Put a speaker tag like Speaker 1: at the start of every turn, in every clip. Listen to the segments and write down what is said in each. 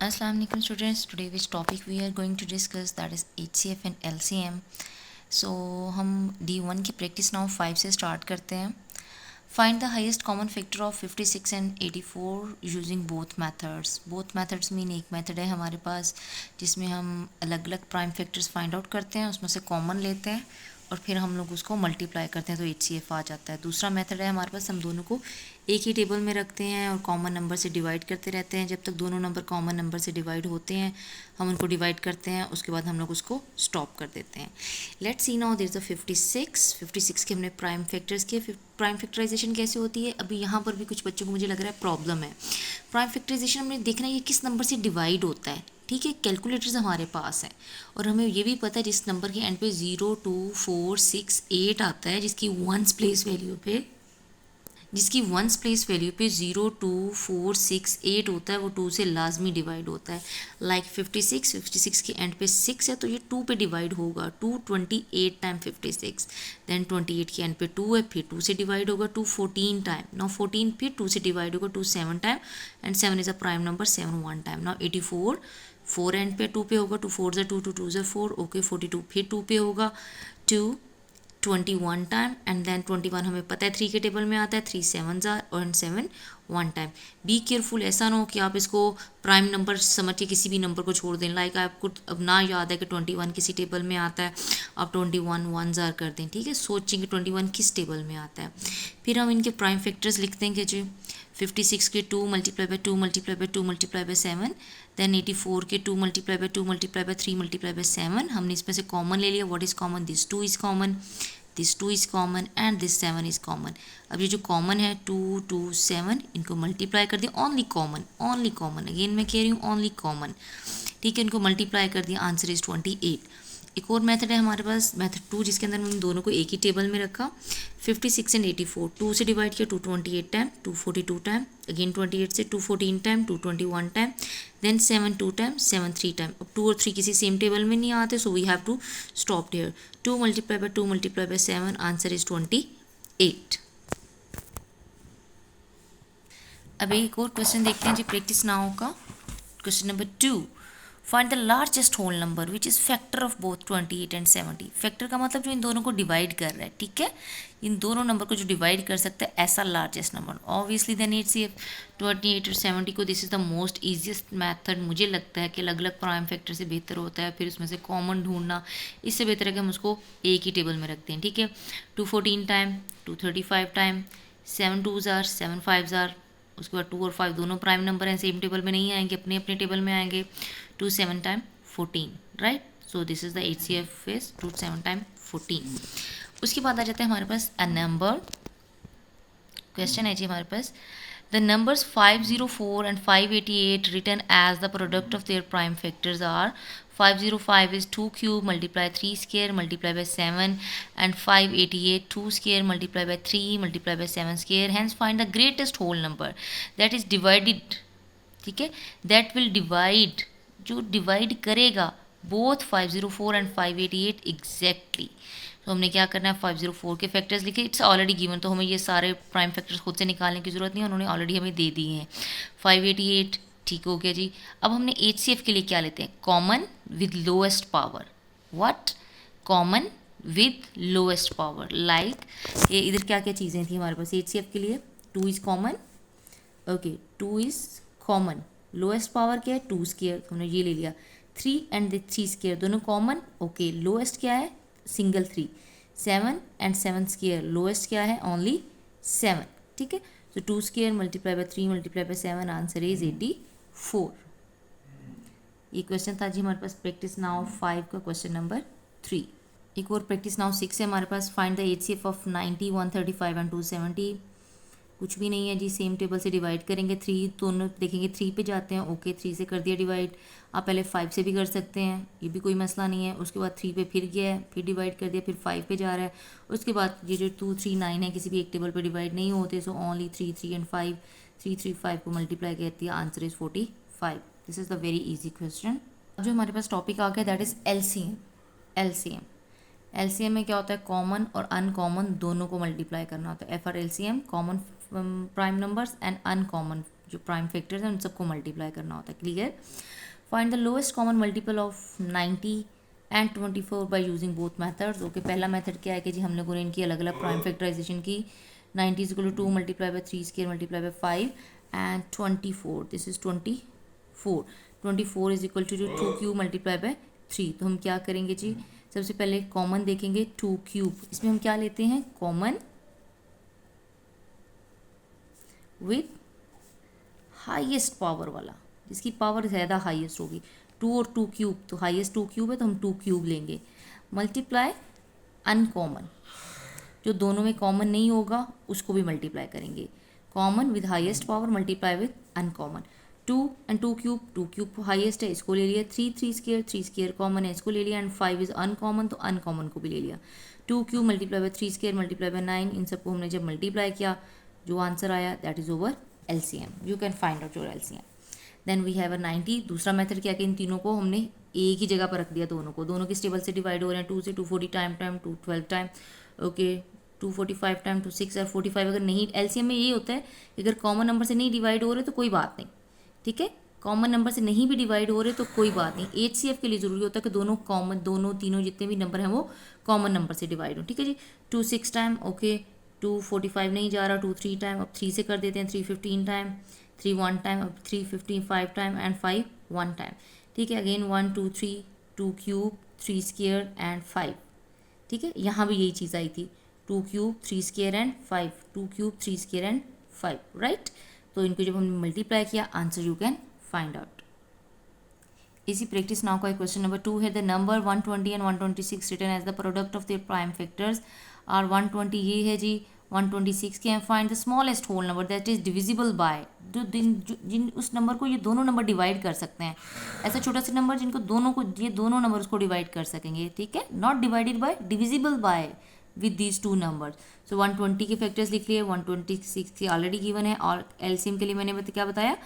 Speaker 1: Assalamu alaikum students. Today which topic we are going to discuss, that is HCF and LCM. So हम D1 की practice now 5 से start करते हैं. Find the highest common factor of 56 and 84 using both methods. Both methods mean एक method है हमारे पास जिसमें हम अलग अलग प्राइम फैक्टर्स फाइंड आउट करते हैं, उसमें से कॉमन लेते हैं और फिर हम लोग उसको मल्टीप्लाई करते हैं तो HCF आ जाता है. दूसरा मेथड है हमारे पास, हम दोनों को एक ही टेबल में रखते हैं और कॉमन नंबर से डिवाइड करते रहते हैं. जब तक दोनों नंबर कॉमन नंबर से डिवाइड होते हैं हम उनको डिवाइड करते हैं, उसके बाद हम लोग उसको स्टॉप कर देते हैं. Let's see now there is a 56 के हमने प्राइम फैक्टर्स किए. प्राइम फैक्टराइजेशन कैसे होती है, अभी यहाँ पर भी कुछ बच्चों को मुझे लग रहा है प्रॉब्लम है. प्राइम फैक्टराइजेशन हमने देखना है ये किस नंबर से डिवाइड होता है. ठीक है, कैलकुलेटर्स हमारे पास हैं और हमें ये भी पता है जिस नंबर के एंड पे 0, 2, 4, 6, 8 आता है, जिसकी वंस प्लेस वैल्यू पे 0, 2, 4, 6, 8 होता है, वो 2 से लाजमी डिवाइड होता है. लाइक 56 के एंड पे 6 है तो ये 2 पे डिवाइड होगा. 2 28 टाइम 56, देन 28 के एंड पे 2 है, फिर 2 से डिवाइड होगा. 2 14 टाइम, नाउ 14 फिर 2 से डिवाइड होगा. 2 7 time and 7 is a prime number, 7 1 time. Now 84 4 and पे 2 पे होगा. 2 4 2 2 2 4. ओके 42 फिर 2 पे होगा. 2 21 टाइम एंड देन 21 हमें पता है 3 के टेबल में आता है. 3 7 और 7 1 टाइम. बी केयरफुल, ऐसा ना हो कि आप इसको प्राइम नंबर समझ के किसी भी नंबर को छोड़ दें. लाइक आपको अब ना याद है कि 21 किसी टेबल में आता है, आप 21 1 जार कर दें. ठीक है, सोचें कि 21 किस टेबल में आता है. फिर हम इनके प्राइम फैक्टर्स लिख देंगे जी. 56 के 2 multiply by 2 multiply by 2 multiply by 7, then 84 के 2 multiply by 2 multiply by 3 multiply by 7. हमने इसमें से कॉमन ले लिया. What is common? This 2 is common, this 2 is common and this 7 is common. अब ये जो कॉमन है 2 2 7, इनको मल्टीप्लाई कर दिया. ओनली कॉमन, अगेन मैं कह रही हूँ ओनली कॉमन. ठीक है, इनको मल्टीप्लाई कर दिया. Answer is 28. एक और मेथड है हमारे पास, मेथड 2, जिसके अंदर हम दोनों को एक ही टेबल में रखा. 56 एंड 84, 2 से डिवाइड किया. 2 28 टाइम, 2 42 टाइम, अगेन 28 से 2 14 time, 2 21 time, then 7 2 time, 7 3 time. अब 2 और 3 किसी सेम टेबल में नहीं आते, so we have to stop here. 2 multiply by 2 multiply by 7, answer is 28. अब एक और क्वेश्चन देखते हैं जी प्रैक्टिस नाउ का. Question number 2, find the largest whole number which is factor of both 28 and 70. फैक्टर का मतलब जो इन दोनों को डिवाइड कर रहा है. ठीक है, इन दोनों नंबर को जो डिवाइड कर सकता है ऐसा largest number. Obviously then HCF 28 और 70 को this is the most easiest method. मुझे लगता है कि अलग अलग प्राइम फैक्टर से बेहतर होता है फिर उसमें से कॉमन ढूंढना. इससे बेहतर है कि हम उसको एक ही टेबल में रखते हैं. ठीक है, 2 14 टाइम, 2 35 टाइम, 7 2 जार, 7 5 जार. उसके बाद 2 और 5 दोनों प्राइम नंबर हैं, सेम टेबल में नहीं आएंगे, अपने अपने टेबल में आएंगे. 2 7 time 14, right. So this is the HCF is 2 7 time 14. उसके बाद आ जाता है हमारे पास अ नंबर. क्वेश्चन है जी हमारे पास, the numbers 504 and 588 written as the product of their prime factors are 505 is 2 cube multiply 3 square multiply by 7 and 588 2 square multiply by 3 multiply by 7 square. Hence find the greatest whole number that is divided. ठीक है, that will divide, जो divide करेगा both 504 and 588 exactly. तो हमने क्या करना है, 504 के फैक्टर्स लिखे. इट्स ऑलरेडी गिवन, तो हमें ये सारे प्राइम फैक्टर्स खुद से निकालने की ज़रूरत नहीं है, उन्होंने ऑलरेडी हमें दे दिए हैं. 588 ठीक हो गया जी. अब हमने HCF के लिए क्या लेते हैं, common with lowest power. What? Common with lowest power. Like ये इधर क्या क्या चीज़ें थी हमारे पास HCF के लिए. 2 is common, okay 2 is common. Lowest power क्या है, 2 स्क्वायर, हमने ये ले लिया. 3 एंड 3 स्क्वायर दोनों कॉमन, ओके. लोएस्ट क्या है, सिंगल 3. 7 एंड 7 स्क्वायर, लोएस्ट क्या है, ओनली 7. ठीक है, तो 2 square multiply by 3 multiply by 7, answer is 84. ये क्वेश्चन था जी हमारे पास प्रैक्टिस नाउ 5 का क्वेश्चन नंबर 3. एक और प्रैक्टिस नाउ 6 है हमारे पास. Find the HCF of 90 135 and 270. कुछ भी नहीं है जी, सेम टेबल से डिवाइड करेंगे. 3 दोनों देखेंगे 3 पे जाते हैं, ओके 3 से कर दिया डिवाइड. आप पहले 5 से भी कर सकते हैं, ये भी कोई मसला नहीं है. उसके बाद 3 पे फिर गया है, फिर डिवाइड कर दिया, फिर 5 पे जा रहा है. उसके बाद ये जो 2 3 9 है किसी भी एक टेबल पे डिवाइड नहीं होते, सो ओनली 3 3 एंड 5, 3 3 5 को मल्टीप्लाई करती है, answer is 45. This is the very easy question. जो हमारे पास टॉपिक आ गया दैट इज़ LCM में क्या होता है, कॉमन और अनकॉमन दोनों को मल्टीप्लाई करना होता है. FR LCM, common prime numbers and uncommon जो प्राइम फैक्टर्स हैं उन सबको मल्टीप्लाई करना होता है। Clear? Find the lowest common multiple of 90 and 24 by using both methods. Okay, पहला मेथड क्या है कि जी हम लोगों ने इनकी अलग अलग प्राइम फैक्टराइजेशन की। 90 is equal to 2 multiply by 3 square multiply by 5 and 24, this is 24। 24 is equal to 2 cube multiply by 3। तो हम क्या करेंगे जी, सबसे पहले कॉमन देखेंगे 2 क्यूब। इसमें हम क्या लेते हैं, कॉमन विथ हाईएस्ट पावर वाला, जिसकी पावर ज़्यादा हाईएस्ट होगी। 2 और 2 क्यूब, तो हाईएस्ट 2 क्यूब है तो हम 2 क्यूब लेंगे। मल्टीप्लाई अनकॉमन, जो दोनों में कॉमन नहीं होगा उसको भी मल्टीप्लाई करेंगे। Common with highest power multiply with uncommon. 2 and 2 cube, 2 cube highest है, इसको ले लिया। 3 3 स्क्वायर कॉमन है, इसको ले लिया। एंड 5 इज अनकॉमन, तो अनकॉमन को भी ले लिया। 2 cube multiply by 3 square multiply by 9, इन सबको हमने जब मल्टीप्लाई किया जो आंसर आया that is our LCM। You can find out your LCM। Then we have a 90। दूसरा मेथड क्या कि इन तीनों को हमने एक ही जगह पर रख दिया, दोनों को, दोनों किस टेबल से डिवाइड हो रहे हैं, 2 से 240 टाइम 212 टाइम। ओके, 245 टाइम 6 और 45। अगर नहीं, LCM में ये होता है अगर कॉमन नंबर से नहीं डिवाइड हो रहे तो कोई बात नहीं, ठीक है। कॉमन नंबर से नहीं भी डिवाइड हो रहे तो कोई बात नहीं। HCF के लिए ज़रूरी होता है कि दोनों कॉमन, दोनों तीनों जितने भी नंबर हैं वो कॉमन नंबर से डिवाइड हो, ठीक है जी। 2 6 टाइम, ओके। 2 45 नहीं जा रहा, 2 3 टाइम, अब 3 से कर देते हैं। 3 15 टाइम, 3 1 टाइम, अब 3 5 टाइम एंड 5 1 टाइम, ठीक है। अगेन 1 2 3, 2 क्यूब 3 स्क्वायर एंड 5, ठीक है। यहाँ भी यही चीज़ आई थी, 2 cube 3 square and 5, 2 cube 3 square and 5, right. तो इनको जब हमने मल्टीप्लाई किया answer you can find out. इसी प्रैक्टिस नाउ का क्वेश्चन नंबर 2 है, the number 120 and 126 written as the product of their prime factors are 120 ये है जी, 126 के हैं। Find the smallest whole number that is divisible by, जिन उस नंबर को ये दोनों नंबर डिवाइड कर सकते हैं। ऐसा छोटा सा नंबर जिनको दोनों को, ये दोनों नंबर उसको डिवाइड कर सकेंगे, ठीक है। Not divided by, divisible by with these 2 numbers. So 120 के फैक्टर्स लिख लिए, 126 की ऑलरेडी गिवन है। और LCM के लिए मैंने क्या बताया,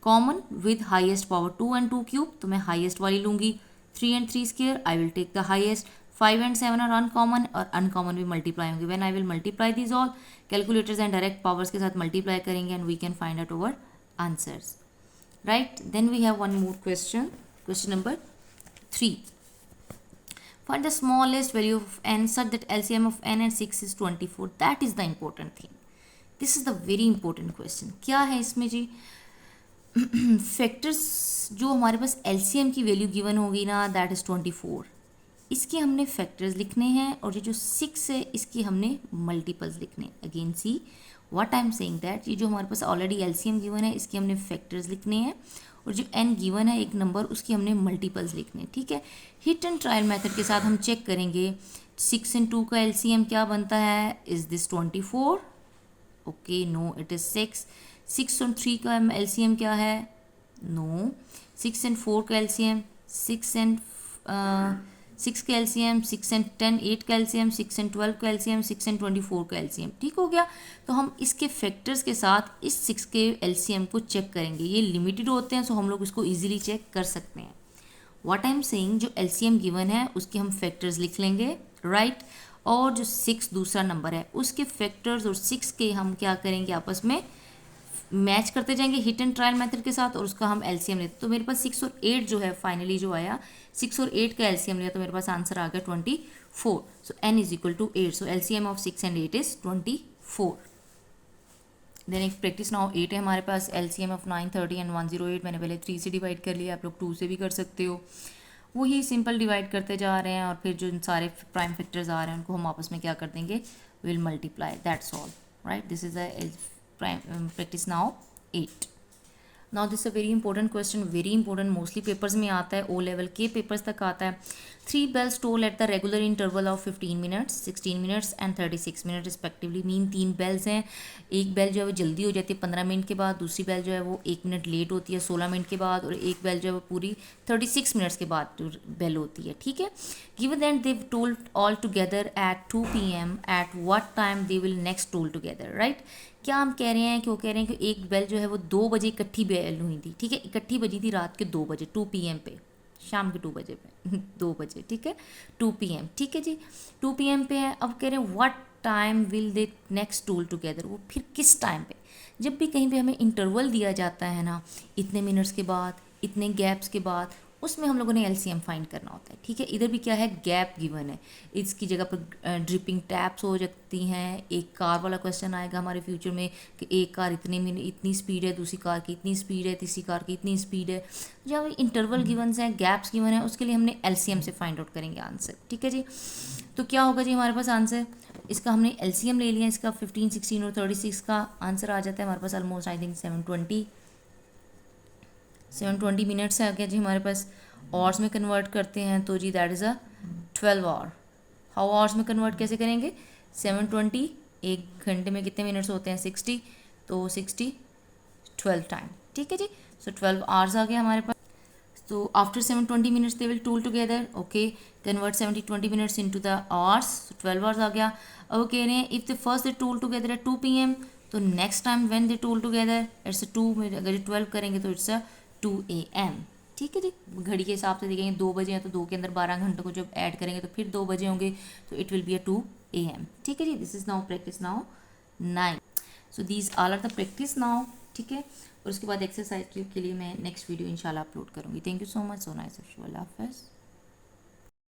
Speaker 1: common with highest power 2 and 2 cube, तो मैं हाईएस्ट वाली लूंगी। 3 and 3 square, I will take the highest. 5 and 7 are uncommon, और अनकॉमन भी मल्टीप्लाई होंगे। When I will multiply these all, calculators and direct powers के साथ मल्टीप्लाई करेंगे and we can find out our answers, right. Then we have one more question, question number 3। Find the smallest value of n such that LCM of n and 6 is 24. That is the important thing. This is the very important question. क्या है इसमें जी, factors जो हमारे पास LCM की value given होगी ना, that is 24। इसके हमने फैक्टर्स लिखने हैं, और ये जो 6 है इसकी हमने मल्टीपल्स लिखने हैं। Again see what I am saying that, ये जो हमारे पास ऑलरेडी LCM गिवन है इसके हमने फैक्टर्स लिखने हैं, और जो n गिवन है एक नंबर उसकी हमने मल्टीपल्स लिखने हैं, ठीक है। हिट एंड ट्रायल मेथड के साथ हम चेक करेंगे 6 एंड 2 का LCM क्या बनता है, is this 24? Okay, no, it is 6। 6 और 3 का LCM क्या है, नो। 6 एंड 4 का LCM, 6 एंड 6 का LCM, 6 एंड 10 8 का LCM, 6 एंड 12 का LCM, 6 एंड 24 का LCM, ठीक हो गया। तो हम इसके फैक्टर्स के साथ इस 6 के LCM को चेक करेंगे। ये लिमिटेड होते हैं, सो हम लोग इसको ईजिली चेक कर सकते हैं। व्हाट आई एम सेइंग, जो LCM गिवन है उसके हम फैक्टर्स लिख लेंगे, राइट। और जो 6 दूसरा नंबर है उसके फैक्टर्स और 6 के हम क्या करेंगे, आपस में मैच करते जाएंगे हिट एंड ट्रायल मेथड के साथ, और उसका हम LCM लेते। तो मेरे पास 6 और 8 जो है फाइनली जो आया, 6 और 8 का LCM लिया तो मेरे पास आंसर आ गया 24। So n is equal to 8, so LCM of 6 and 8 is 24। देन एक प्रैक्टिस नाउ 8 है हमारे पास, LCM ऑफ 9 30 एंड 108। मैंने पहले 3 से डिवाइड कर लिया, आप लोग 2 से भी कर सकते हो। वही सिंपल डिवाइड करते जा रहे हैं, और फिर जो सारे प्राइम फैक्टर्स आ रहे हैं उनको हम आपस में क्या कर देंगे, will multiply, that's all, right. This is a practice now 8. Now this is a very important question, very important, mostly papers में आता है, O level के papers तक आता है। 3 bells toll at the regular interval of 15 minutes, 16 minutes and 36 minutes respectively। Mean 3 bells हैं, एक bell जो है वो जल्दी हो जाती है 15 मिनट के बाद, दूसरी बेल जो है वो 1 मिनट लेट होती है 16 मिनट के बाद, और एक बेल जो है वो पूरी 36 मिनट्स के बाद बेल होती है, ठीक है। Given that they told all together at 2 PM, at what time they will next toll together, right. क्या हम कह रहे हैं कि वो कह रहे हैं कि एक बेल जो है वो 2 बजे इकट्ठी बेल हुई थी, ठीक है, इकट्ठी बजी थी रात के 2 बजे, 2 PM पे, शाम के 2 बजे पे 2 बजे, ठीक है, 2 PM, ठीक है जी, 2 PM पे है। अब कह रहे हैं what time will they next tool together, वो फिर किस टाइम पे, जब भी कहीं पे हमें इंटरवल दिया जाता है ना, इतने मिनट्स के बाद, इतने गैप्स के बाद, उसमें हम लोगों ने एलसीएम फाइंड करना होता है, ठीक है। इधर भी क्या है, गैप गिवन है, इसकी जगह पर ड्रिपिंग टैप्स हो सकती हैं। एक कार वाला क्वेश्चन आएगा हमारे फ्यूचर में कि एक कार इतनी स्पीड है, दूसरी कार की इतनी स्पीड है, तीसरी कार की इतनी स्पीड है। जब इंटरवल गिवन हैं, गैप्स गिवन है, उसके लिए हमने एलसीएम से फाइंड आउट करेंगे आंसर, ठीक है जी। तो क्या होगा जी हमारे पास आंसर, इसका हमने एलसीएम ले लिया, इसका 15, 16 और 36 का आंसर आ जाता है हमारे पास ऑलमोस्ट आई थिंक 720 मिनट्स है आ गया जी हमारे पास। आवर्स में कन्वर्ट करते हैं तो जी that is a 12 hour. How hours में कन्वर्ट कैसे करेंगे, 720, एक घंटे में कितने मिनट्स होते हैं 60, तो 60 12 टाइम, ठीक है जी। सो 12 आवर्स आ गया हमारे पास। So after 720 minutes they will tool together. Okay, convert 20 minutes into the hours. So 12 hours आ गया। अब कह रहे हैं if they first they tool together at 2 PM, तो next time when they tool together it's a 2 में अगर 12 करेंगे तो it's a 2 AM, ठीक है जी। घड़ी के हिसाब से देखेंगे 2 बजे हैं तो 2 के अंदर 12 घंटों को जब ऐड करेंगे तो फिर 2 बजे होंगे, तो it will be a 2 AM, ठीक है जी। This is now practice now 9। So these all are the practice now, ठीक है। और उसके बाद एक्सरसाइज के लिए मैं नेक्स्ट वीडियो इंशाल्लाह अपलोड करूँगी। Thank you so much, so nice of you, अल्लाह हाफ़िज़।